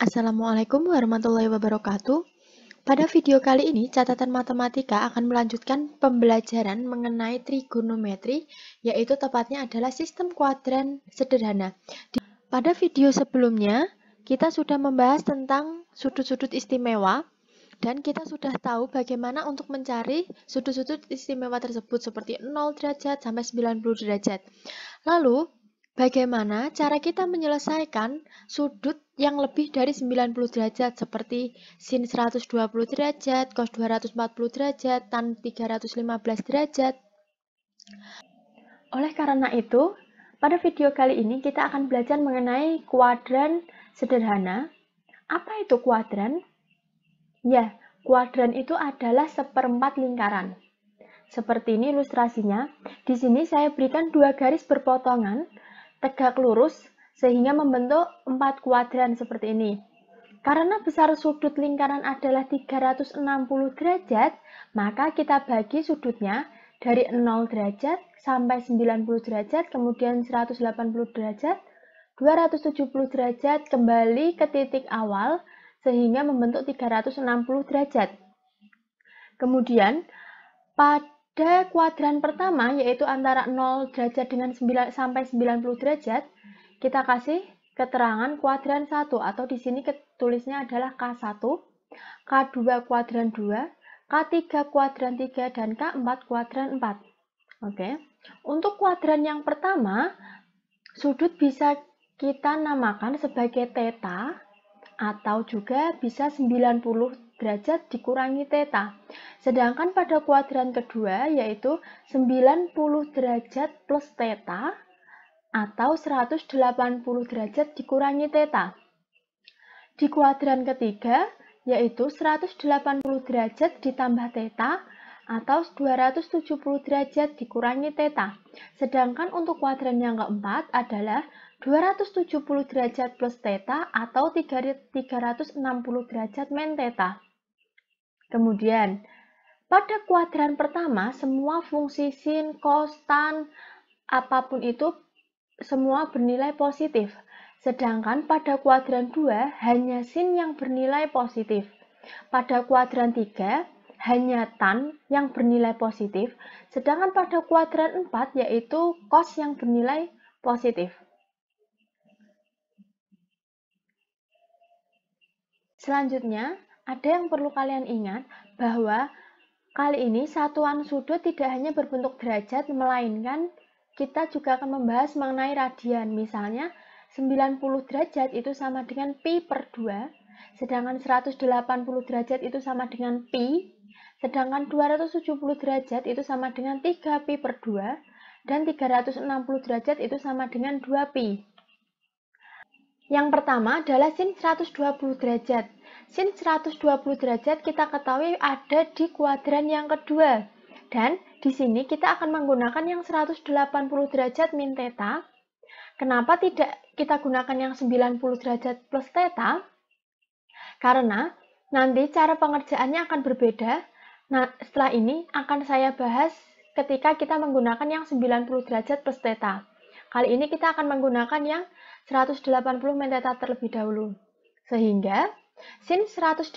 Assalamualaikum warahmatullahi wabarakatuh. Pada video kali ini, catatan matematika akan melanjutkan pembelajaran mengenai trigonometri, yaitu tepatnya adalah sistem kuadran sederhana. Pada video sebelumnya, kita sudah membahas tentang sudut-sudut istimewa, dan kita sudah tahu bagaimana untuk mencari sudut-sudut istimewa tersebut seperti 0 derajat sampai 90 derajat. Lalu, bagaimana cara kita menyelesaikan sudut yang lebih dari 90 derajat seperti sin 120 derajat, cos 240 derajat, tan 315 derajat. Oleh karena itu, pada video kali ini kita akan belajar mengenai kuadran sederhana. Apa itu kuadran? Ya, kuadran itu adalah seperempat lingkaran. Seperti ini ilustrasinya. Di sini saya berikan dua garis berpotongan, tegak lurus, sehingga membentuk 4 kuadran seperti ini. Karena besar sudut lingkaran adalah 360 derajat, maka kita bagi sudutnya dari 0 derajat sampai 90 derajat, kemudian 180 derajat, 270 derajat, kembali ke titik awal, sehingga membentuk 360 derajat. Kemudian, pada kuadran pertama, yaitu antara 0 derajat dengan 9 sampai 90 derajat, kita kasih keterangan kuadran 1, atau di sini tulisnya adalah K1, K2 kuadran 2, K3 kuadran 3, dan K4 kuadran 4. Oke. Untuk kuadran yang pertama, sudut bisa kita namakan sebagai theta, atau juga bisa 90 derajat dikurangi theta. Sedangkan pada kuadran kedua, yaitu 90 derajat plus theta, atau 180 derajat dikurangi theta. Di kuadran ketiga, yaitu 180 derajat ditambah theta, atau 270 derajat dikurangi theta. Sedangkan untuk kuadran yang keempat adalah 270 derajat plus theta, atau 360 derajat min theta. Kemudian, pada kuadran pertama, semua fungsi sin, cos, tan, apapun itu semua bernilai positif. Sedangkan pada kuadran 2 hanya sin yang bernilai positif. Pada kuadran 3 hanya tan yang bernilai positif. Sedangkan pada kuadran 4 yaitu cos yang bernilai positif. Selanjutnya, ada yang perlu kalian ingat bahwa kali ini satuan sudut tidak hanya berbentuk derajat, melainkan kita juga akan membahas mengenai radian. Misalnya, 90 derajat itu sama dengan pi per 2, sedangkan 180 derajat itu sama dengan pi, sedangkan 270 derajat itu sama dengan 3 pi per 2, dan 360 derajat itu sama dengan 2 pi. Yang pertama adalah sin 120 derajat. Sin 120 derajat kita ketahui ada di kuadran yang kedua. Dan di sini kita akan menggunakan yang 180 derajat min theta. Kenapa tidak kita gunakan yang 90 derajat plus theta? Karena nanti cara pengerjaannya akan berbeda. Nah, setelah ini akan saya bahas ketika kita menggunakan yang 90 derajat plus theta. Kali ini kita akan menggunakan yang 180 min theta terlebih dahulu. Sehingga sin 180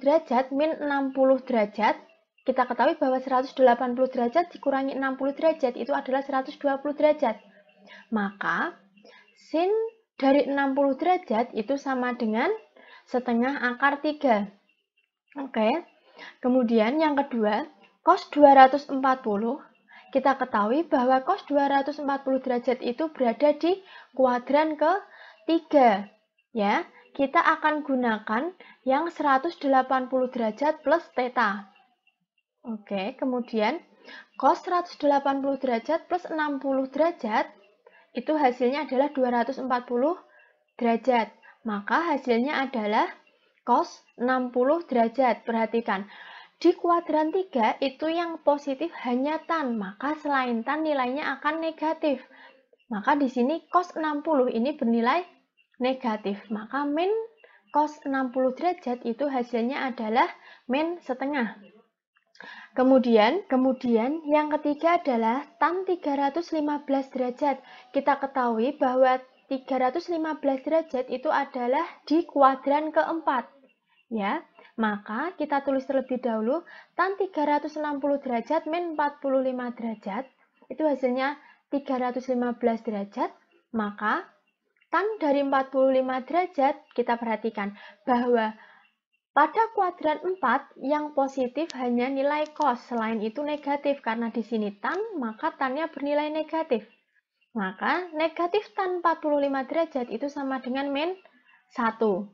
derajat min 60 derajat, kita ketahui bahwa 180 derajat dikurangi 60 derajat itu adalah 120 derajat. Maka sin dari 60 derajat itu sama dengan setengah akar 3. Oke. Kemudian yang kedua, cos 240. Kita ketahui bahwa cos 240 derajat itu berada di kuadran ke-3. Ya, kita akan gunakan yang 180 derajat plus theta. Oke, kemudian cos 180 derajat plus 60 derajat itu hasilnya adalah 240 derajat. Maka hasilnya adalah cos 60 derajat. Perhatikan, di kuadran 3 itu yang positif hanya tan, maka selain tan nilainya akan negatif. Maka di sini cos 60 ini bernilai negatif. Maka min cos 60 derajat itu hasilnya adalah min setengah. Kemudian yang ketiga adalah tan 315 derajat. Kita ketahui bahwa 315 derajat itu adalah di kuadran keempat. Ya, maka kita tulis terlebih dahulu tan 360 derajat min 45 derajat. Itu hasilnya 315 derajat. Maka tan dari 45 derajat kita perhatikan bahwa pada kuadran 4 yang positif hanya nilai cos, selain itu negatif. Karena di sini tan, maka tannya bernilai negatif. Maka negatif tan 45 derajat itu sama dengan min 1.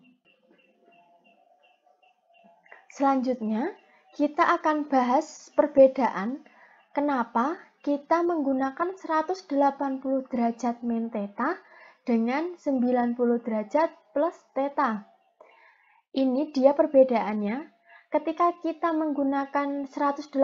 Selanjutnya, kita akan bahas perbedaan kenapa kita menggunakan 180 derajat min theta dengan 90 derajat plus theta. Ini dia perbedaannya. Ketika kita menggunakan 180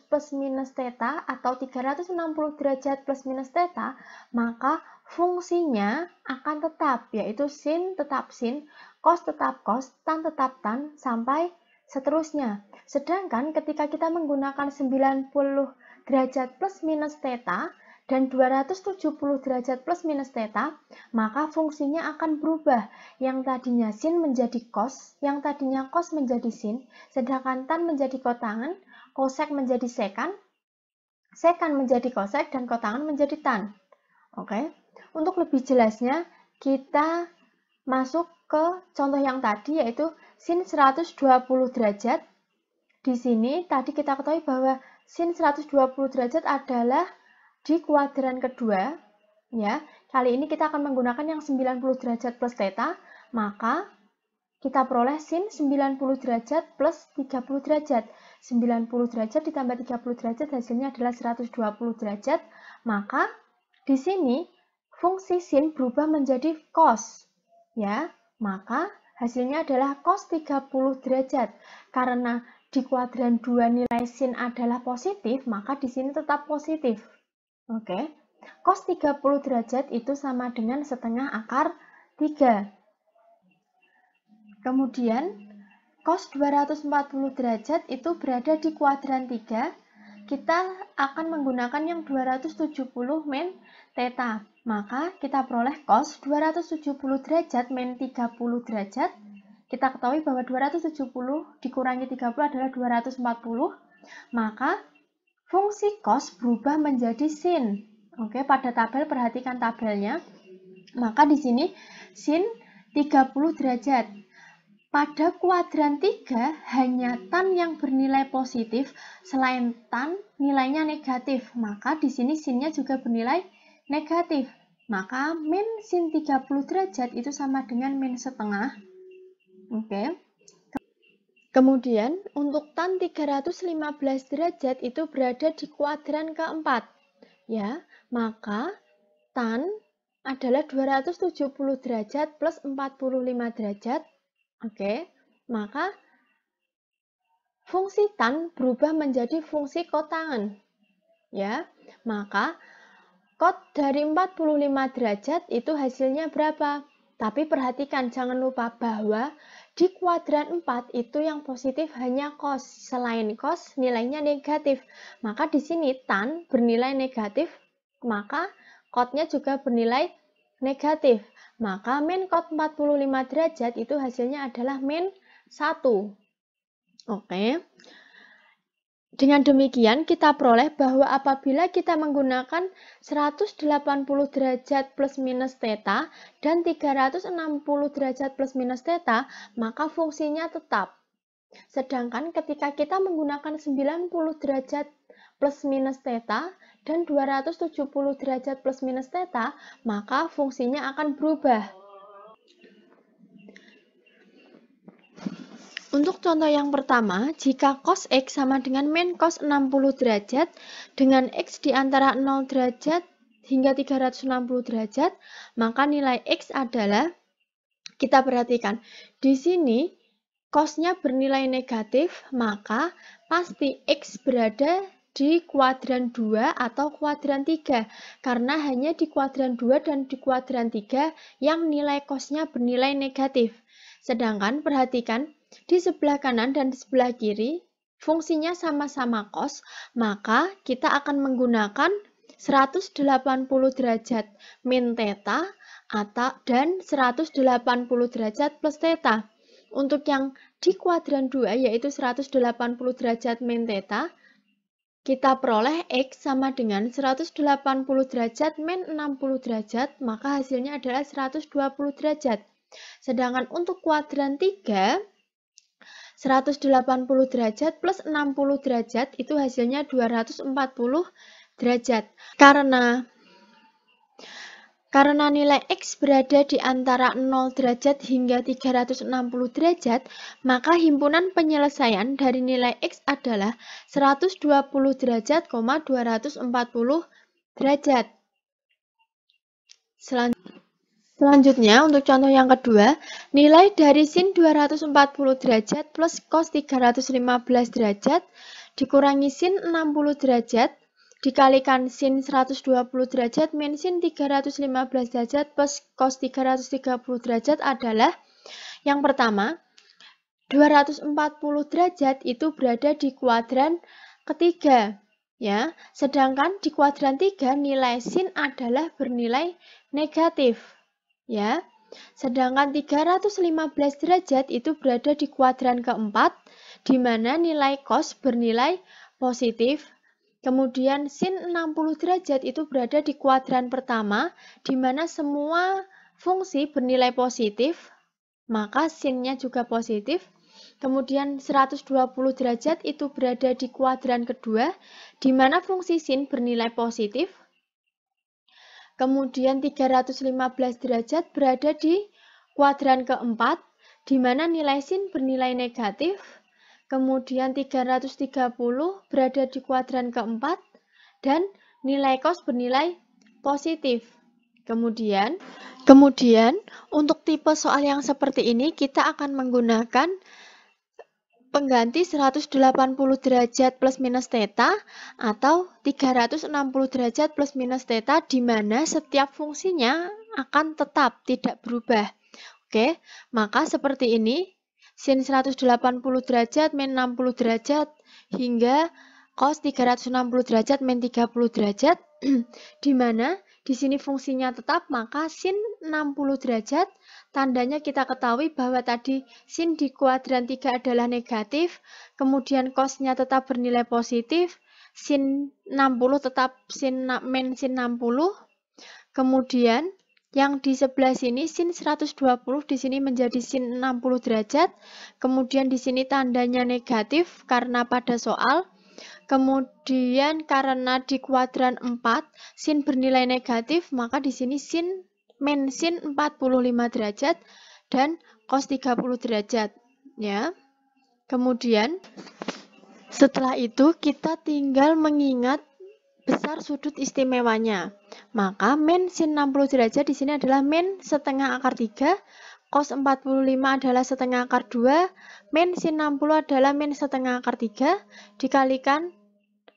plus minus theta atau 360 derajat plus minus theta, maka fungsinya akan tetap, yaitu sin tetap sin, cos tetap cos, tan tetap tan, sampai seterusnya. Sedangkan ketika kita menggunakan 90 derajat plus minus theta dan 270 derajat plus minus theta, maka fungsinya akan berubah. Yang tadinya sin menjadi cos, yang tadinya cos menjadi sin, sedangkan tan menjadi kotangan, kosek menjadi sekan, sekan menjadi kosek, dan kotangan menjadi tan. Oke. Untuk lebih jelasnya, kita masuk ke contoh yang tadi, yaitu sin 120 derajat. Di sini tadi kita ketahui bahwa sin 120 derajat adalah di kuadran kedua, ya. Kali ini kita akan menggunakan yang 90 derajat plus theta, maka kita peroleh sin 90 derajat plus 30 derajat. 90 derajat ditambah 30 derajat hasilnya adalah 120 derajat, maka di sini fungsi sin berubah menjadi cos, ya. Maka hasilnya adalah cos 30 derajat. Karena di kuadran 2 nilai sin adalah positif, maka di sini tetap positif. Oke, cos 30 derajat itu sama dengan setengah akar 3. Kemudian, cos 240 derajat itu berada di kuadran 3. Kita akan menggunakan yang 270 min theta. Maka kita peroleh cos 270 derajat min 30 derajat. Kita ketahui bahwa 270 dikurangi 30 adalah 240. Maka fungsi cos berubah menjadi sin. Oke, pada tabel perhatikan tabelnya. Maka di sini sin 30 derajat. Pada kuadran 3 hanya tan yang bernilai positif, selain tan nilainya negatif. Maka di sini sinnya juga bernilai negatif. Maka min sin 30 derajat itu sama dengan min setengah. Oke. Kemudian, untuk tan 315 derajat itu berada di kuadran keempat. Ya, maka tan adalah 270 derajat plus 45 derajat. Oke, maka fungsi tan berubah menjadi fungsi kotangan. Ya, maka kot dari 45 derajat itu hasilnya berapa? Tapi perhatikan, jangan lupa bahwa di kuadran 4 itu yang positif hanya cos. Selain cos, nilainya negatif. Maka di sini tan bernilai negatif, maka cotnya juga bernilai negatif. Maka min cot 45 derajat itu hasilnya adalah min 1. Oke. Dengan demikian, kita peroleh bahwa apabila kita menggunakan 180 derajat plus minus theta dan 360 derajat plus minus theta, maka fungsinya tetap. Sedangkan ketika kita menggunakan 90 derajat plus minus theta dan 270 derajat plus minus theta, maka fungsinya akan berubah. Untuk contoh yang pertama, jika cos X sama dengan min cos 60 derajat dengan X di antara 0 derajat hingga 360 derajat, maka nilai X adalah, kita perhatikan, di sini cosnya bernilai negatif, maka pasti X berada di kuadran 2 atau kuadran 3, karena hanya di kuadran 2 dan di kuadran 3 yang nilai cosnya bernilai negatif. Sedangkan perhatikan, di sebelah kanan dan di sebelah kiri, fungsinya sama-sama cos, maka kita akan menggunakan 180 derajat min theta dan 180 derajat plus theta. Untuk yang di kuadran 2 yaitu 180 derajat min theta, kita peroleh X sama dengan 180 derajat min 60 derajat, maka hasilnya adalah 120 derajat. Sedangkan untuk kuadran 3, 180 derajat plus 60 derajat itu hasilnya 240 derajat. Karena nilai X berada di antara 0 derajat hingga 360 derajat, maka himpunan penyelesaian dari nilai X adalah 120 derajat, 240 derajat. Selanjutnya, untuk contoh yang kedua, nilai dari sin 240 derajat plus cos 315 derajat dikurangi sin 60 derajat dikalikan sin 120 derajat min sin 315 derajat plus cos 330 derajat adalah yang pertama, 240 derajat itu berada di kuadran ketiga. Ya, sedangkan di kuadran 3 nilai sin adalah bernilai negatif. Ya, sedangkan 315 derajat itu berada di kuadran keempat, di mana nilai cos bernilai positif. Kemudian sin 60 derajat itu berada di kuadran pertama, di mana semua fungsi bernilai positif, maka sinnya juga positif. Kemudian 120 derajat itu berada di kuadran kedua, di mana fungsi sin bernilai positif. Kemudian 315 derajat berada di kuadran keempat, di mana nilai sin bernilai negatif. Kemudian 330 berada di kuadran keempat, dan nilai cos bernilai positif. Kemudian untuk tipe soal yang seperti ini, kita akan menggunakan pengganti 180 derajat plus minus theta atau 360 derajat plus minus theta, di mana setiap fungsinya akan tetap tidak berubah. Oke, maka seperti ini, sin 180 derajat min 60 derajat hingga cos 360 derajat min 30 derajat, di mana di sini fungsinya tetap, maka sin 60 derajat, tandanya kita ketahui bahwa tadi sin di kuadran 3 adalah negatif, kemudian cosnya tetap bernilai positif, sin 60 tetap min sin 60, kemudian yang di sebelah sini sin 120 di sini menjadi sin 60 derajat, kemudian di sini tandanya negatif karena pada soal. Kemudian karena di kuadran 4 sin bernilai negatif, maka di sini min sin 45 derajat dan cos 30 derajat, ya. Kemudian setelah itu kita tinggal mengingat besar sudut istimewanya. Maka min sin 60 derajat di sini adalah min setengah akar 3, cos 45 adalah setengah akar 2, min sin 60 adalah min setengah akar 3, dikalikan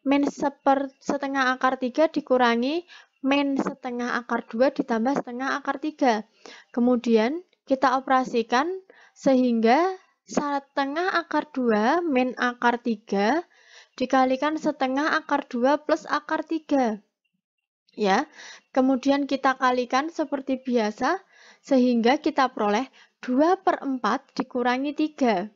min setengah akar 3 dikurangi min setengah akar 2 ditambah setengah akar 3. Kemudian kita operasikan sehingga setengah akar 2 min akar 3 dikalikan setengah akar 2 plus akar 3. Ya, kemudian kita kalikan seperti biasa sehingga kita peroleh 2/4 dikurangi 3.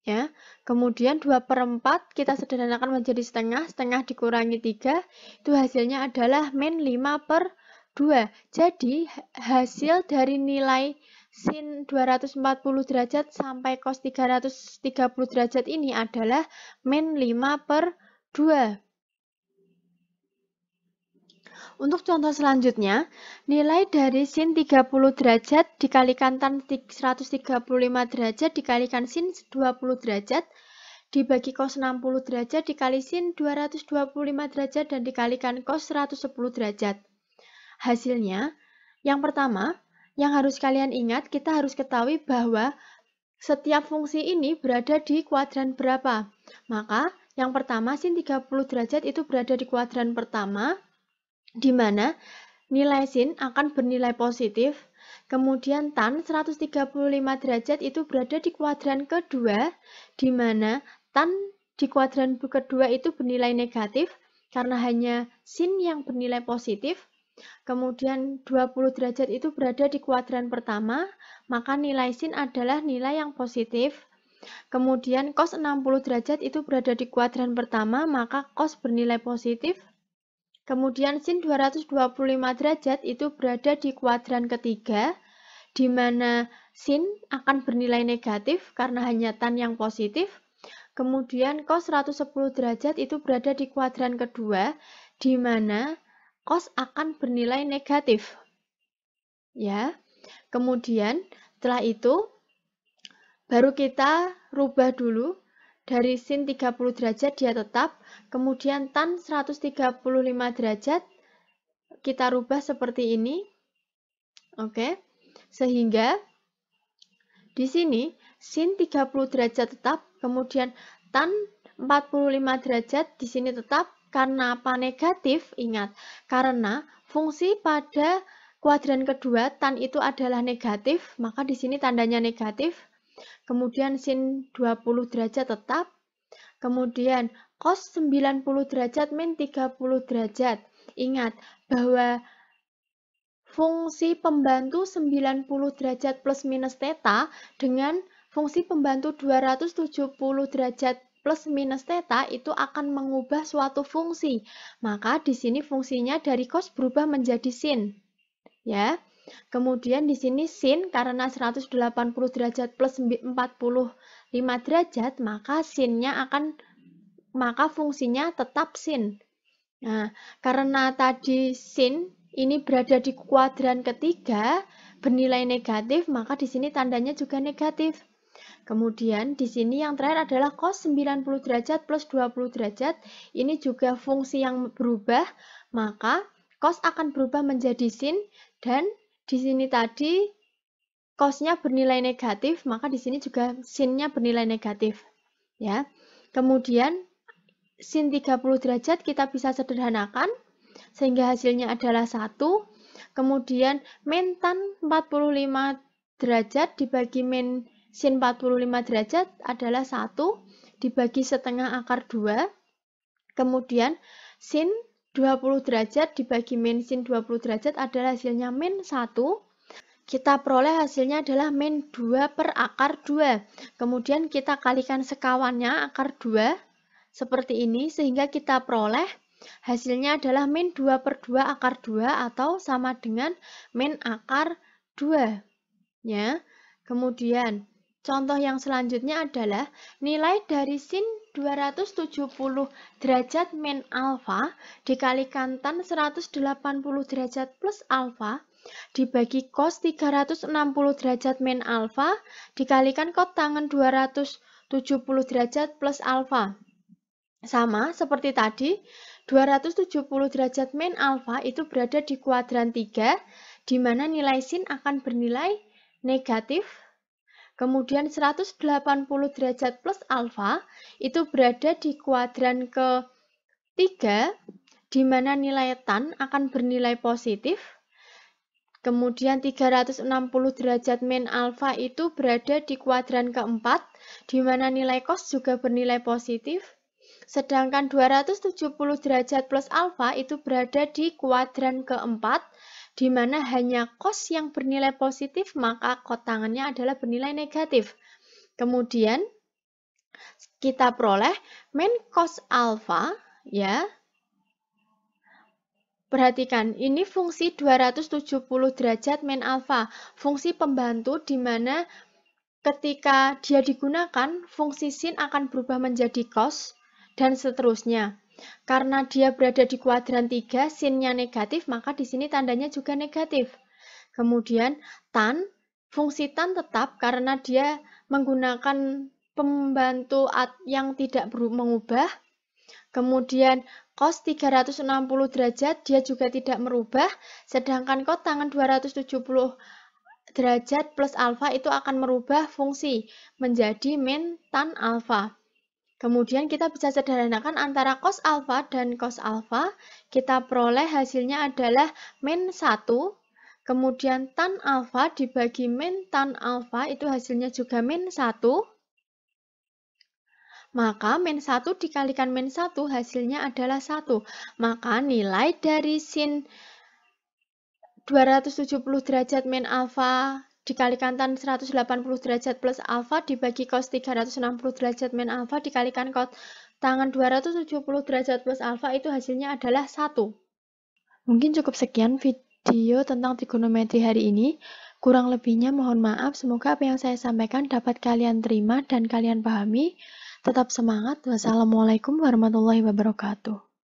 Ya, kemudian 2/4 kita sederhanakan menjadi setengah, setengah dikurangi 3, itu hasilnya adalah min 5/2. Jadi, hasil dari nilai sin 240 derajat sampai cos 330 derajat ini adalah min 5/2. Untuk contoh selanjutnya, nilai dari sin 30 derajat dikalikan tan 135 derajat dikalikan sin 20 derajat dibagi cos 60 derajat dikali sin 225 derajat dan dikalikan cos 110 derajat. Hasilnya, yang pertama, yang harus kalian ingat, kita harus ketahui bahwa setiap fungsi ini berada di kuadran berapa. Maka, yang pertama, sin 30 derajat itu berada di kuadran pertama, di mana nilai sin akan bernilai positif. Kemudian tan 135 derajat itu berada di kuadran kedua, di mana tan di kuadran kedua itu bernilai negatif karena hanya sin yang bernilai positif. kemudian 20 derajat itu berada di kuadran pertama, maka nilai sin adalah nilai yang positif. Kemudian cos 60 derajat itu berada di kuadran pertama, maka cos bernilai positif. Kemudian sin 225 derajat itu berada di kuadran ketiga, di mana sin akan bernilai negatif karena hanya tan yang positif. Kemudian cos 110 derajat itu berada di kuadran kedua, di mana cos akan bernilai negatif. Ya. Kemudian setelah itu baru kita rubah dulu dari sin 30 derajat dia tetap, kemudian tan 135 derajat kita rubah seperti ini. Oke. Sehingga di sini sin 30 derajat tetap, kemudian tan 45 derajat di sini tetap. Karena apa negatif? Ingat, karena fungsi pada kuadran kedua tan itu adalah negatif, maka di sini tandanya negatif. Kemudian sin 20 derajat tetap. Kemudian cos 90 derajat min 30 derajat. Ingat bahwa fungsi pembantu 90 derajat plus minus theta dengan fungsi pembantu 270 derajat plus minus theta itu akan mengubah suatu fungsi. Maka di sini fungsinya dari cos berubah menjadi sin. Ya. Kemudian di sini sin karena 180 derajat plus 45 derajat, maka fungsinya tetap sin. Nah, karena tadi sin ini berada di kuadran ketiga, bernilai negatif, maka di sini tandanya juga negatif. Kemudian di sini yang terakhir adalah cos 90 derajat plus 20 derajat. Ini juga fungsi yang berubah, maka cos akan berubah menjadi sin, dan di sini tadi cosnya bernilai negatif, maka di sini juga sinnya bernilai negatif. Ya. Kemudian sin 30 derajat kita bisa sederhanakan sehingga hasilnya adalah 1. Kemudian min tan 45 derajat dibagi min sin 45 derajat adalah 1 dibagi setengah akar 2. Kemudian sin 20 derajat dibagi min sin 20 derajat adalah hasilnya min 1. Kita peroleh hasilnya adalah min 2 per akar 2. Kemudian kita kalikan sekawannya akar 2 seperti ini sehingga kita peroleh hasilnya adalah min 2 per 2 akar 2 atau sama dengan min akar 2. Ya. Kemudian contoh yang selanjutnya adalah nilai dari sin 270 derajat min alfa dikalikan tan 180 derajat plus alfa dibagi cos 360 derajat min alfa dikalikan kotangan 270 derajat plus alfa. Sama seperti tadi, 270 derajat min alfa itu berada di kuadran 3, di mana nilai sin akan bernilai negatif. Kemudian 180 derajat plus alfa itu berada di kuadran ke-3, di mana nilai tan akan bernilai positif. Kemudian 360 derajat min alfa itu berada di kuadran ke-4, di mana nilai cos juga bernilai positif. Sedangkan 270 derajat plus alfa itu berada di kuadran ke-4, di mana hanya cos yang bernilai positif, maka kotangannya adalah bernilai negatif. Kemudian kita peroleh min cos alfa, ya. Perhatikan, ini fungsi 270 derajat min alfa, fungsi pembantu di mana ketika dia digunakan, fungsi sin akan berubah menjadi cos, dan seterusnya. Karena dia berada di kuadran 3, sinnya negatif, maka di sini tandanya juga negatif. Kemudian tan, fungsi tan tetap karena dia menggunakan pembantu yang tidak mengubah. Kemudian cos 360 derajat dia juga tidak merubah, sedangkan kotangan 270 derajat plus alfa itu akan merubah fungsi menjadi min tan alfa. Kemudian kita bisa sederhanakan antara cos alfa dan cos alfa. Kita peroleh hasilnya adalah min 1. Kemudian tan alfa dibagi min tan alfa itu hasilnya juga min 1. Maka min 1 dikalikan min 1 hasilnya adalah 1. Maka nilai dari sin 270 derajat min alfa dikalikan tan 180 derajat plus alfa dibagi cos 360 derajat min alfa dikalikan cos tangan 270 derajat plus alfa itu hasilnya adalah 1. Mungkin cukup sekian video tentang trigonometri hari ini. Kurang lebihnya mohon maaf, semoga apa yang saya sampaikan dapat kalian terima dan kalian pahami. Tetap semangat. Wassalamualaikum warahmatullahi wabarakatuh.